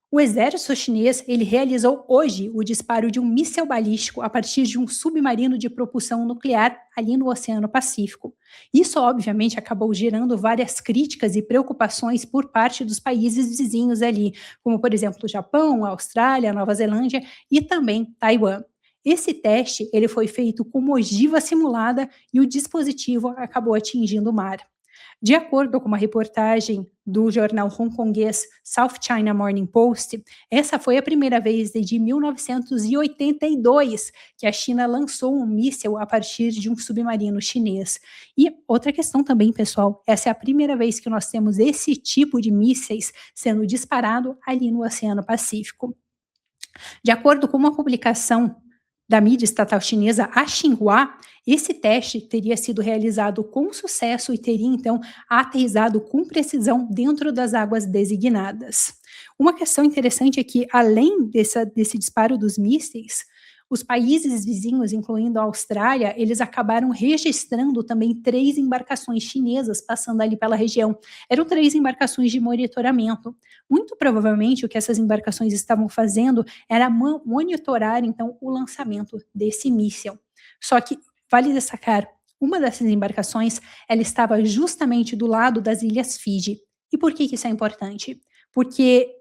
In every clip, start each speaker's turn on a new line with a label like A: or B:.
A: O exército chinês ele realizou hoje o disparo de um míssil balístico a partir de um submarino de propulsão nuclear ali no Oceano Pacífico. Isso, obviamente, acabou gerando várias críticas e preocupações por parte dos países vizinhos ali, como, por exemplo, o Japão, a Austrália, a Nova Zelândia e também Taiwan. Esse teste ele foi feito com ogiva simulada e o dispositivo acabou atingindo o mar. De acordo com uma reportagem do jornal hongkonguês South China Morning Post, essa foi a primeira vez desde 1982 que a China lançou um míssil a partir de um submarino chinês. E outra questão também, pessoal, essa é a primeira vez que nós temos esse tipo de mísseis sendo disparado ali no Oceano Pacífico. De acordo com uma publicação da mídia estatal chinesa, a Xinhua, esse teste teria sido realizado com sucesso e teria então aterrissado com precisão dentro das águas designadas. Uma questão interessante é que, além desse disparo dos mísseis, os países vizinhos, incluindo a Austrália, eles acabaram registrando também 3 embarcações chinesas passando ali pela região. Eram 3 embarcações de monitoramento. Muito provavelmente o que essas embarcações estavam fazendo era monitorar então o lançamento desse míssil. Só que vale destacar, uma dessas embarcações ela estava justamente do lado das Ilhas Fiji. E por que isso é importante? Porque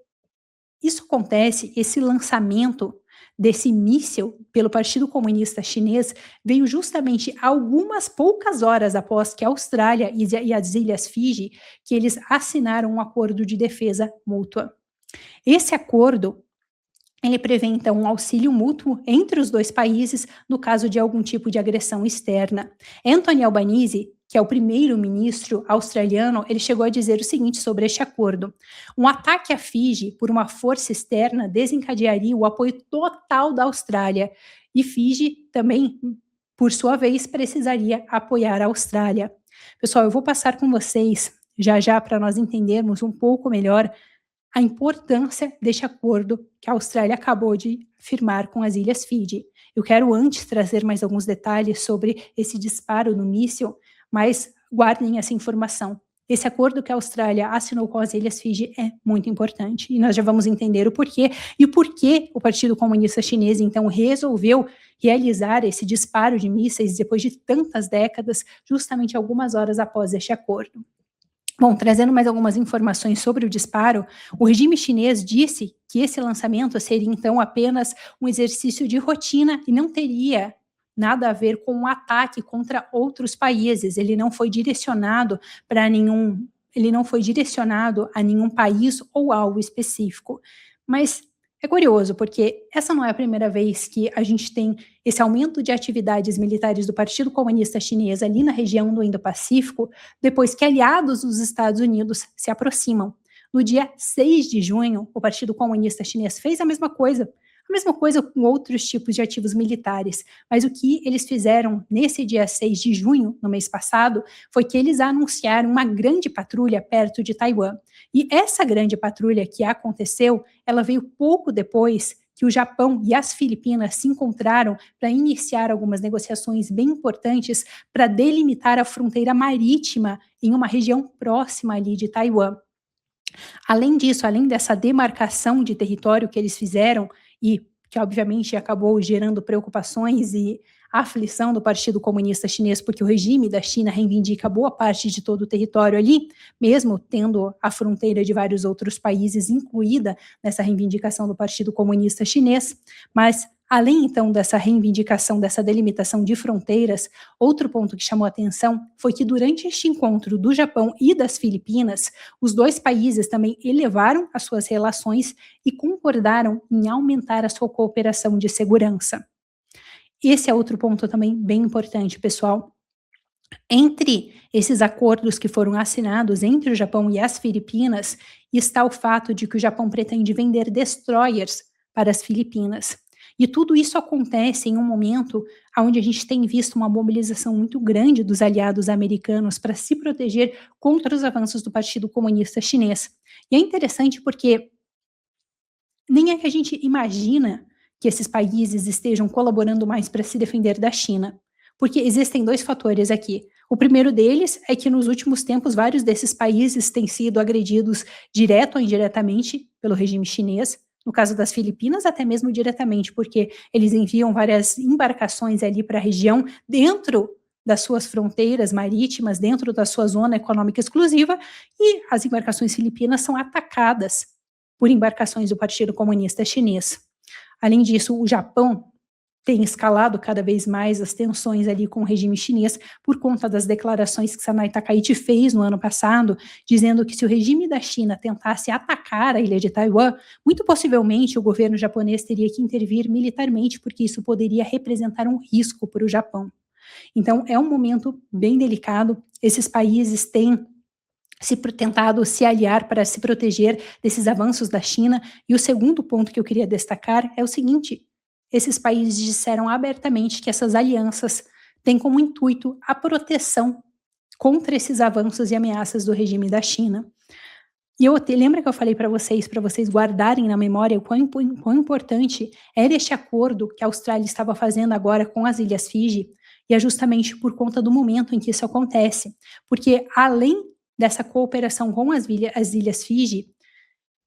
A: isso acontece, esse lançamento desse míssil pelo Partido Comunista Chinês veio justamente algumas poucas horas após que a Austrália e as Ilhas Fiji que eles assinaram um acordo de defesa mútua. Esse acordo ele prevê, então, um auxílio mútuo entre os dois países no caso de algum tipo de agressão externa. Anthony Albanese, que é o primeiro-ministro australiano, ele chegou a dizer o seguinte sobre este acordo: um ataque a Fiji por uma força externa desencadearia o apoio total da Austrália, e Fiji também, por sua vez, precisaria apoiar a Austrália. Pessoal, eu vou passar com vocês já já para nós entendermos um pouco melhor a importância deste acordo que a Austrália acabou de firmar com as Ilhas Fiji. Eu quero antes trazer mais alguns detalhes sobre esse disparo no míssil, mas guardem essa informação. Esse acordo que a Austrália assinou com as Ilhas Fiji é muito importante e nós já vamos entender o porquê e por que o Partido Comunista Chinês então resolveu realizar esse disparo de mísseis depois de tantas décadas, justamente algumas horas após este acordo. Bom, trazendo mais algumas informações sobre o disparo, o regime chinês disse que esse lançamento seria então apenas um exercício de rotina e não teria nada a ver com um ataque contra outros países. Ele não foi direcionado a nenhum país ou algo específico. Mas é curioso, porque essa não é a primeira vez que a gente tem esse aumento de atividades militares do Partido Comunista Chinês ali na região do Indo-Pacífico, depois que aliados dos Estados Unidos se aproximam. No dia 6 de junho, o Partido Comunista Chinês fez a mesma coisa com outros tipos de ativos militares. Mas o que eles fizeram nesse dia 6 de junho, no mês passado, foi que eles anunciaram uma grande patrulha perto de Taiwan. E essa grande patrulha que aconteceu, ela veio pouco depois que o Japão e as Filipinas se encontraram para iniciar algumas negociações bem importantes para delimitar a fronteira marítima em uma região próxima ali de Taiwan. Além disso, além dessa demarcação de território que eles fizeram e que obviamente acabou gerando preocupações e aflição do Partido Comunista Chinês, porque o regime da China reivindica boa parte de todo o território ali, mesmo tendo a fronteira de vários outros países incluída nessa reivindicação do Partido Comunista Chinês, mas além então dessa reivindicação, dessa delimitação de fronteiras, outro ponto que chamou a atenção foi que durante este encontro do Japão e das Filipinas, os dois países também elevaram as suas relações e concordaram em aumentar a sua cooperação de segurança. Esse é outro ponto também bem importante, pessoal. Entre esses acordos que foram assinados entre o Japão e as Filipinas, está o fato de que o Japão pretende vender destroyers para as Filipinas. E tudo isso acontece em um momento onde a gente tem visto uma mobilização muito grande dos aliados americanos para se proteger contra os avanços do Partido Comunista Chinês. E é interessante porque nem é que a gente imagina que esses países estejam colaborando mais para se defender da China, porque existem dois fatores aqui. O primeiro deles é que nos últimos tempos vários desses países têm sido agredidos direto ou indiretamente pelo regime chinês. No caso das Filipinas, até mesmo diretamente, porque eles enviam várias embarcações ali para a região dentro das suas fronteiras marítimas, dentro da sua zona econômica exclusiva, e as embarcações filipinas são atacadas por embarcações do Partido Comunista Chinês. Além disso, o Japão tem escalado cada vez mais as tensões ali com o regime chinês por conta das declarações que Sanai Takaichi fez no ano passado, dizendo que se o regime da China tentasse atacar a ilha de Taiwan, muito possivelmente o governo japonês teria que intervir militarmente, porque isso poderia representar um risco para o Japão. Então, é um momento bem delicado. Esses países têm tentado se aliar para se proteger desses avanços da China. E o segundo ponto que eu queria destacar é o seguinte: esses países disseram abertamente que essas alianças têm como intuito a proteção contra esses avanços e ameaças do regime da China. E lembra que eu falei para vocês guardarem na memória o quão importante era este acordo que a Austrália estava fazendo agora com as Ilhas Fiji, e é justamente por conta do momento em que isso acontece. Porque além dessa cooperação com as Ilhas Fiji,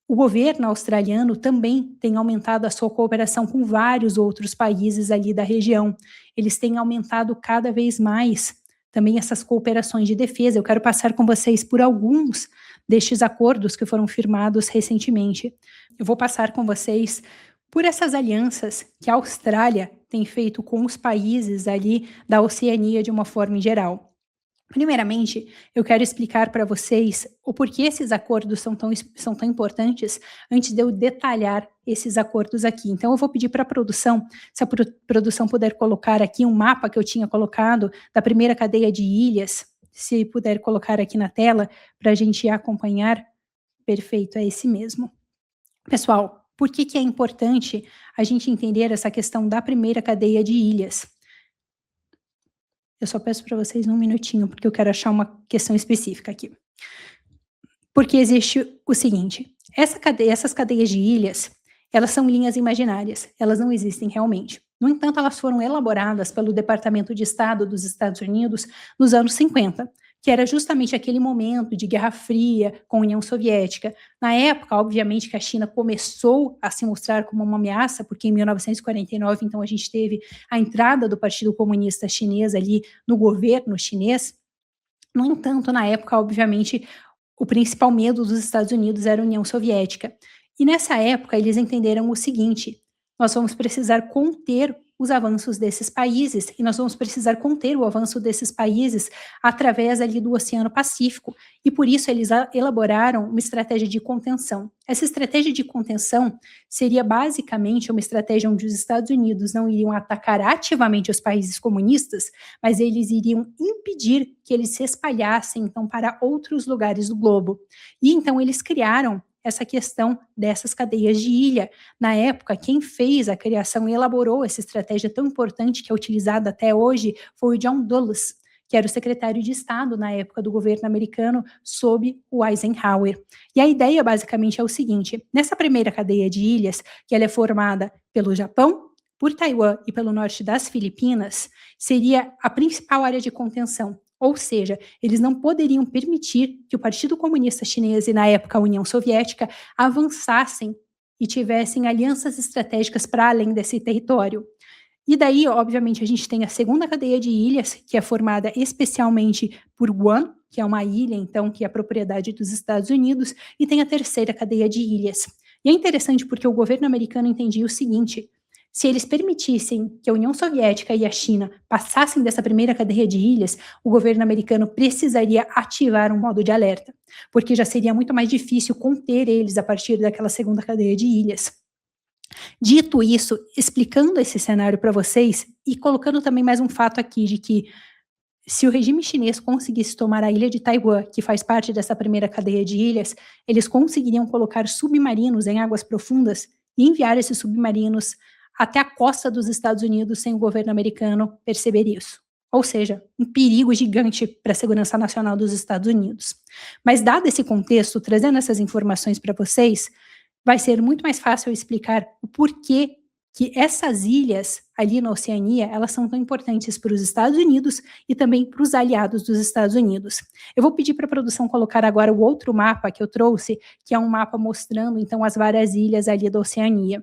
A: o governo australiano também tem aumentado a sua cooperação com vários outros países ali da região. Eles têm aumentado cada vez mais também essas cooperações de defesa. Eu quero passar com vocês por alguns destes acordos que foram firmados recentemente. Eu vou passar com vocês por essas alianças que a Austrália tem feito com os países ali da Oceania de uma forma em geral. Primeiramente, eu quero explicar para vocês o porquê esses acordos são tão importantes antes de eu detalhar esses acordos aqui. Então, eu vou pedir para a produção, se a produção puder colocar aqui um mapa que eu tinha colocado da primeira cadeia de ilhas, se puder colocar aqui na tela para a gente acompanhar. Perfeito, é esse mesmo. Pessoal, por que é importante a gente entender essa questão da primeira cadeia de ilhas? Eu só peço para vocês um minutinho, porque eu quero achar uma questão específica aqui. Porque existe o seguinte: essas cadeias de ilhas, elas são linhas imaginárias, elas não existem realmente. No entanto, elas foram elaboradas pelo Departamento de Estado dos Estados Unidos nos anos 50, que era justamente aquele momento de Guerra Fria com a União Soviética. Na época, obviamente, que a China começou a se mostrar como uma ameaça, porque em 1949, então, a gente teve a entrada do Partido Comunista Chinês ali no governo chinês. No entanto, na época, obviamente, o principal medo dos Estados Unidos era a União Soviética. E nessa época, eles entenderam o seguinte: nós vamos precisar conter os avanços desses países, e nós vamos precisar conter o avanço desses países através ali do Oceano Pacífico, e por isso eles elaboraram uma estratégia de contenção. Essa estratégia de contenção seria basicamente uma estratégia onde os Estados Unidos não iriam atacar ativamente os países comunistas, mas eles iriam impedir que eles se espalhassem então para outros lugares do globo. E então eles criaram essa questão dessas cadeias de ilha. Na época, quem fez a criação e elaborou essa estratégia tão importante que é utilizada até hoje foi o John Dulles, que era o secretário de Estado na época do governo americano, sob o Eisenhower. E a ideia basicamente é o seguinte: nessa primeira cadeia de ilhas, que ela é formada pelo Japão, por Taiwan e pelo norte das Filipinas, seria a principal área de contenção. Ou seja, eles não poderiam permitir que o Partido Comunista Chinês e, na época, a União Soviética, avançassem e tivessem alianças estratégicas para além desse território. E daí, obviamente, a gente tem a segunda cadeia de ilhas, que é formada especialmente por Guam, que é uma ilha, então, que é a propriedade dos Estados Unidos, e tem a terceira cadeia de ilhas. E é interessante porque o governo americano entendia o seguinte: se eles permitissem que a União Soviética e a China passassem dessa primeira cadeia de ilhas, o governo americano precisaria ativar um modo de alerta, porque já seria muito mais difícil conter eles a partir daquela segunda cadeia de ilhas. Dito isso, explicando esse cenário para vocês e colocando também mais um fato aqui de que se o regime chinês conseguisse tomar a ilha de Taiwan, que faz parte dessa primeira cadeia de ilhas, eles conseguiriam colocar submarinos em águas profundas e enviar esses submarinos até a costa dos Estados Unidos sem o governo americano perceber isso. Ou seja, um perigo gigante para a segurança nacional dos Estados Unidos. Mas dado esse contexto, trazendo essas informações para vocês, vai ser muito mais fácil explicar o porquê que essas ilhas ali na Oceania, elas são tão importantes para os Estados Unidos e também para os aliados dos Estados Unidos. Eu vou pedir para a produção colocar agora o outro mapa que eu trouxe, que é um mapa mostrando então as várias ilhas ali da Oceania.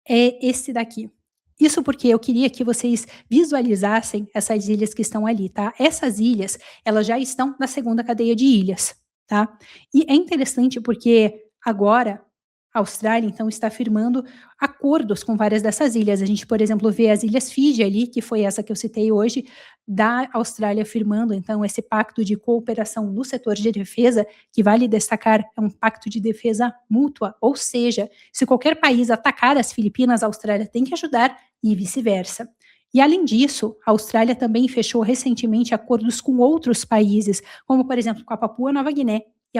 A: É esse daqui. Isso porque eu queria que vocês visualizassem essas ilhas que estão ali, tá? Essas ilhas, elas já estão na segunda cadeia de ilhas, tá? E é interessante porque agora a Austrália, então, está firmando acordos com várias dessas ilhas. A gente, por exemplo, vê as Ilhas Fiji ali, que foi essa que eu citei hoje, da Austrália firmando, então, esse pacto de cooperação no setor de defesa, que vale destacar, é um pacto de defesa mútua, ou seja, se qualquer país atacar as Filipinas, a Austrália tem que ajudar e vice-versa. E além disso, a Austrália também fechou recentemente acordos com outros países, como por exemplo com a Papua Nova Guiné e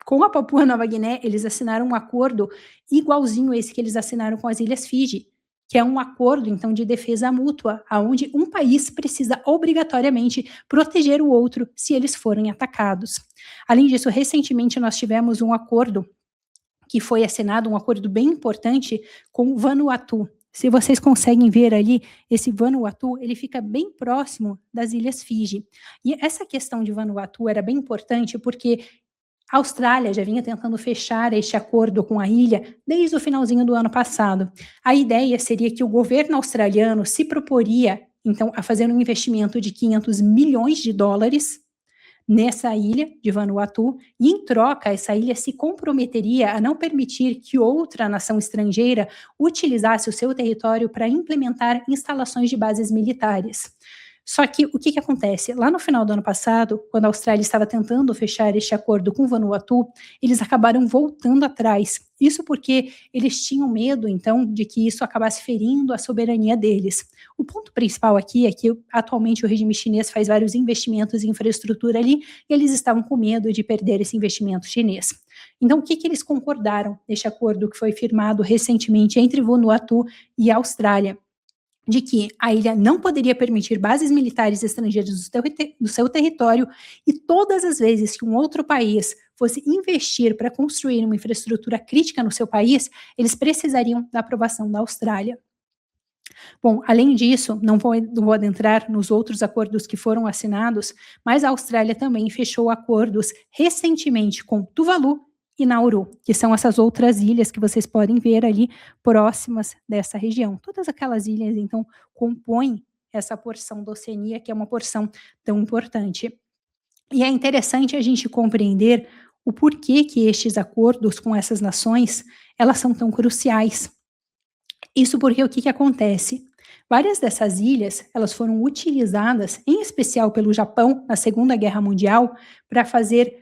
A: com a Papua Nova Guiné, eles assinaram um acordo igualzinho a esse que eles assinaram com as Ilhas Fiji, que é um acordo então de defesa mútua, aonde um país precisa obrigatoriamente proteger o outro se eles forem atacados. Além disso, recentemente nós tivemos um acordo que foi assinado, um acordo bem importante com Vanuatu. Se vocês conseguem ver ali, esse Vanuatu, ele fica bem próximo das Ilhas Fiji. E essa questão de Vanuatu era bem importante porque a Austrália já vinha tentando fechar este acordo com a ilha desde o finalzinho do ano passado. A ideia seria que o governo australiano se proporia, então, a fazer um investimento de 500 milhões de dólares nessa ilha de Vanuatu, e em troca, essa ilha se comprometeria a não permitir que outra nação estrangeira utilizasse o seu território para implementar instalações de bases militares. Só que o que acontece? Lá no final do ano passado, quando a Austrália estava tentando fechar este acordo com Vanuatu, eles acabaram voltando atrás. Isso porque eles tinham medo, então, de que isso acabasse ferindo a soberania deles. O ponto principal aqui é que, atualmente, o regime chinês faz vários investimentos em infraestrutura ali e eles estavam com medo de perder esse investimento chinês. Então, o que eles concordaram neste acordo que foi firmado recentemente entre Vanuatu e a Austrália? De que a ilha não poderia permitir bases militares estrangeiras no seu território e todas as vezes que um outro país fosse investir para construir uma infraestrutura crítica no seu país, eles precisariam da aprovação da Austrália. Bom, além disso, não vou adentrar nos outros acordos que foram assinados, mas a Austrália também fechou acordos recentemente com Tuvalu e Nauru, que são essas outras ilhas que vocês podem ver ali próximas dessa região. Todas aquelas ilhas, então, compõem essa porção da Oceania, que é uma porção tão importante. E é interessante a gente compreender o porquê que estes acordos com essas nações, elas são tão cruciais. Isso porque o que acontece? Várias dessas ilhas, elas foram utilizadas, em especial pelo Japão, na Segunda Guerra Mundial, para fazer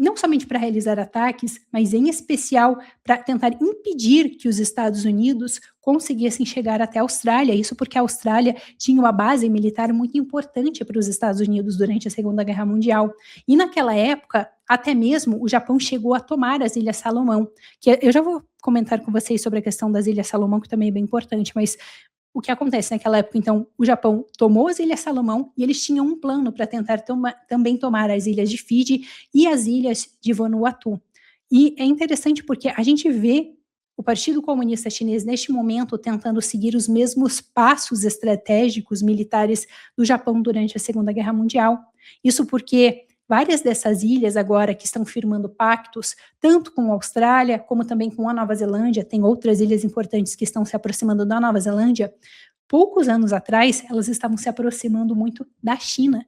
A: não somente para realizar ataques, mas em especial para tentar impedir que os Estados Unidos conseguissem chegar até a Austrália. Isso porque a Austrália tinha uma base militar muito importante para os Estados Unidos durante a Segunda Guerra Mundial. E naquela época, até mesmo o Japão chegou a tomar as Ilhas Salomão, que eu já vou comentar com vocês sobre a questão das Ilhas Salomão, que também é bem importante, mas o que acontece naquela época, então, o Japão tomou as Ilhas Salomão e eles tinham um plano para tentar também tomar as ilhas de Fiji e as ilhas de Vanuatu. E é interessante porque a gente vê o Partido Comunista Chinês, neste momento, tentando seguir os mesmos passos estratégicos militares do Japão durante a Segunda Guerra Mundial. Isso porque várias dessas ilhas agora que estão firmando pactos, tanto com a Austrália, como também com a Nova Zelândia, tem outras ilhas importantes que estão se aproximando da Nova Zelândia, poucos anos atrás, elas estavam se aproximando muito da China.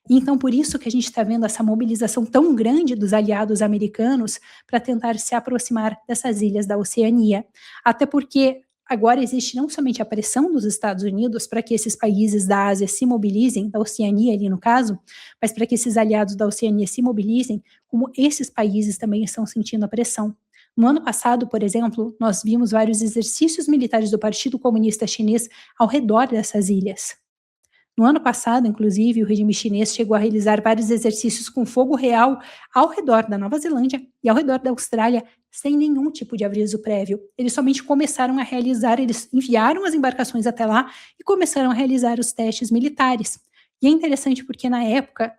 A: E então, por isso que a gente está vendo essa mobilização tão grande dos aliados americanos para tentar se aproximar dessas ilhas da Oceania. Até porque agora existe não somente a pressão dos Estados Unidos para que esses países da Ásia se mobilizem, da Oceania ali no caso, mas para que esses aliados da Oceania se mobilizem, como esses países também estão sentindo a pressão. No ano passado, por exemplo, nós vimos vários exercícios militares do Partido Comunista Chinês ao redor dessas ilhas. No ano passado, inclusive, o regime chinês chegou a realizar vários exercícios com fogo real ao redor da Nova Zelândia e ao redor da Austrália, sem nenhum tipo de aviso prévio. Eles somente começaram a realizar, eles enviaram as embarcações até lá e começaram a realizar os testes militares. E é interessante porque, na época,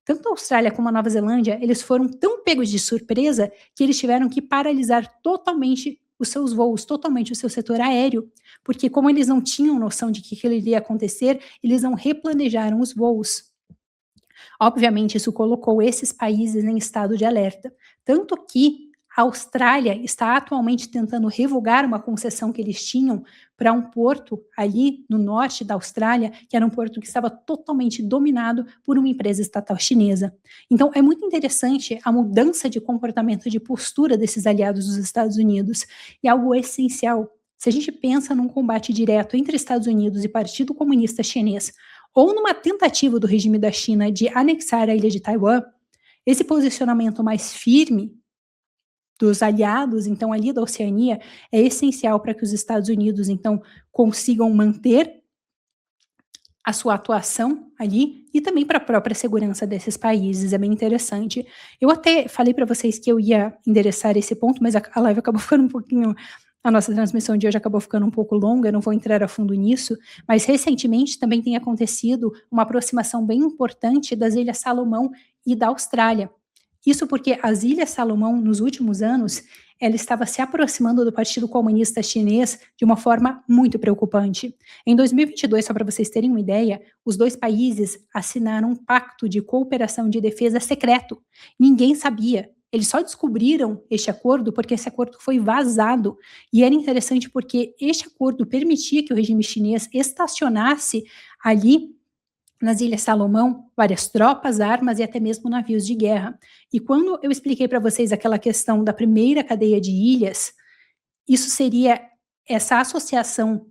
A: tanto a Austrália como a Nova Zelândia, eles foram tão pegos de surpresa que eles tiveram que paralisar totalmente os seus voos, totalmente o seu setor aéreo, porque como eles não tinham noção de que aquilo iria acontecer, eles não replanejaram os voos. Obviamente, isso colocou esses países em estado de alerta, tanto que a Austrália está atualmente tentando revogar uma concessão que eles tinham para um porto ali no norte da Austrália, que era um porto que estava totalmente dominado por uma empresa estatal chinesa. Então, é muito interessante a mudança de comportamento, de postura desses aliados dos Estados Unidos, e algo essencial. Se a gente pensa num combate direto entre Estados Unidos e Partido Comunista Chinês, ou numa tentativa do regime da China de anexar a ilha de Taiwan, esse posicionamento mais firme dos aliados, então, ali da Oceania, é essencial para que os Estados Unidos, então, consigam manter a sua atuação ali e também para a própria segurança desses países. É bem interessante. Eu até falei para vocês que eu ia endereçar esse ponto, mas a live acabou ficando um pouquinho. A nossa transmissão de hoje acabou ficando um pouco longa, eu não vou entrar a fundo nisso, mas recentemente também tem acontecido uma aproximação bem importante das Ilhas Salomão e da Austrália. Isso porque as Ilhas Salomão, nos últimos anos, ela estava se aproximando do Partido Comunista Chinês de uma forma muito preocupante. Em 2022, só para vocês terem uma ideia, os dois países assinaram um pacto de cooperação de defesa secreto. Ninguém sabia. Eles só descobriram este acordo porque esse acordo foi vazado. E era interessante porque este acordo permitia que o regime chinês estacionasse ali nas Ilhas Salomão várias tropas, armas e até mesmo navios de guerra. E quando eu expliquei para vocês aquela questão da primeira cadeia de ilhas, isso seria, essa associação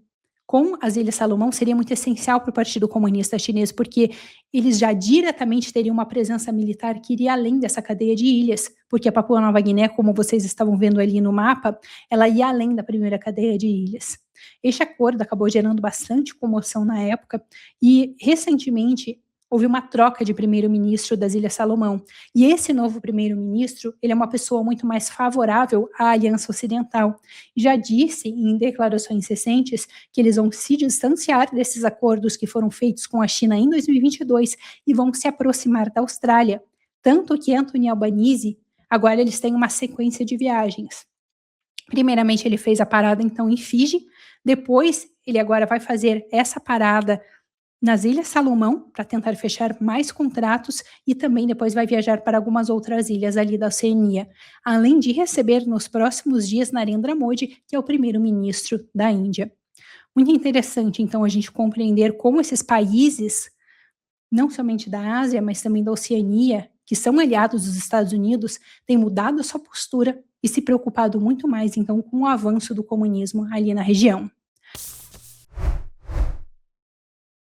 A: com as Ilhas Salomão seria muito essencial para o Partido Comunista Chinês, porque eles já diretamente teriam uma presença militar que iria além dessa cadeia de ilhas, porque a Papua Nova Guiné, como vocês estavam vendo ali no mapa, ela ia além da primeira cadeia de ilhas. Este acordo acabou gerando bastante comoção na época e, recentemente, houve uma troca de primeiro-ministro das Ilhas Salomão. E esse novo primeiro-ministro, ele é uma pessoa muito mais favorável à Aliança Ocidental. Já disse em declarações recentes que eles vão se distanciar desses acordos que foram feitos com a China em 2022 e vão se aproximar da Austrália. Tanto que Anthony Albanese, agora eles têm uma sequência de viagens. Primeiramente, ele fez a parada, então, em Fiji. Depois, ele agora vai fazer essa parada nas Ilhas Salomão, para tentar fechar mais contratos, e também depois vai viajar para algumas outras ilhas ali da Oceania, além de receber nos próximos dias Narendra Modi, que é o primeiro-ministro da Índia. Muito interessante, então, a gente compreender como esses países, não somente da Ásia, mas também da Oceania, que são aliados dos Estados Unidos, têm mudado a sua postura e se preocupado muito mais, então, com o avanço do comunismo ali na região.